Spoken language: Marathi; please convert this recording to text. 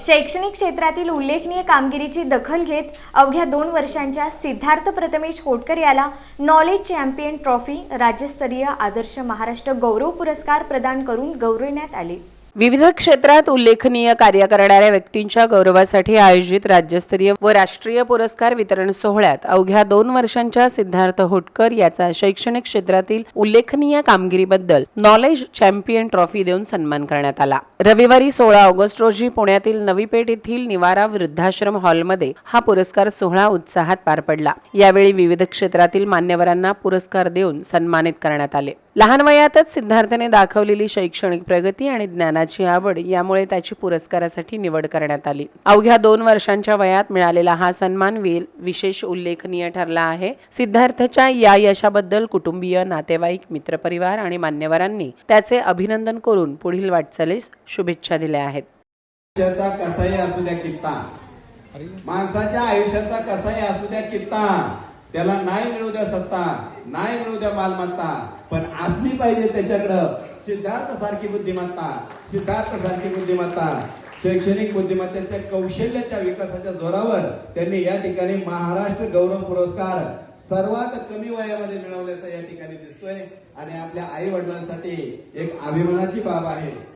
शैक्षणिक क्षेत्रातील उल्लेखनीय कामगिरीची दखल घेत अवघ्या 2 वर्षांच्या सिद्धार्थ प्रथमेश होटकर याला नॉलेज चॅम्पियन ट्रॉफी राज्यस्तरीय आदर्श महाराष्ट्र गौरव पुरस्कार प्रदान करून गौरविण्यात आले। विविध क्षेत्रात उल्लेखनीय कार्य करणाऱ्या व्यक्तींच्या गौरवासाठी आयोजित राज्यस्तरीय व राष्ट्रीय पुरस्कार वितरण सोहळ्यात अवघ्या 2 वर्षांच्या सिद्धार्थ होटकर याचा शैक्षणिक क्षेत्रातील उल्लेखनीय कामगिरीबद्दल नॉलेज चॅम्पियन ट्रॉफी देऊन सन्मान करण्यात आला। रविवारी 16 ऑगस्ट रोजी पुण्यातील नवी पेठ येथील निवारा वृद्धाश्रम हॉलमध्ये हा पुरस्कार सोहळा उत्साहात पार पडला। यावेळी विविध क्षेत्रातील मान्यवरांना पुरस्कार देऊन सन्मानित करण्यात आले। लहान वयातच सिद्धार्थने दाखवलेली शैक्षणिक प्रगती आणि ज्ञानाची आवड यामुळे त्याची पुरस्कारासाठी निवड करण्यात आली। अवघ्या 2 वर्षांच्या वयात मिळालेला हा सन्मान विशेष उल्लेखनीय ठरला आहे। सिद्धार्थच्या या यशाबद्दल कुटुंबीय, नातेवाईक, मित्रपरिवार आणि मान्यवरांनी त्याचे अभिनंदन करून पुढील वाटचालीस शुभेच्छा दिल्या आहेत। कसाही असू द्या कित्ता, माणसाच्या आयुष्याचा कसाही असू द्या कित्ता, त्याला नाही मिळू द्या सत्ता, नाही मिळू द्या मालमत्ता, पण असली पाहिजे त्याच्याकडं सिद्धार्थ सारखी बुद्धिमत्ता। सिद्धार्थ सारखी बुद्धिमत्ता शैक्षणिक बुद्धिमत्तेच्या कौशल्याच्या विकासाच्या जोरावर त्यांनी या ठिकाणी महाराष्ट्र गौरव पुरस्कार सर्वात कमी वयामध्ये मिळवल्याचा या ठिकाणी दिसतोय आणि आपल्या आई वडिलांसाठी एक अभिमानाची बाब आहे।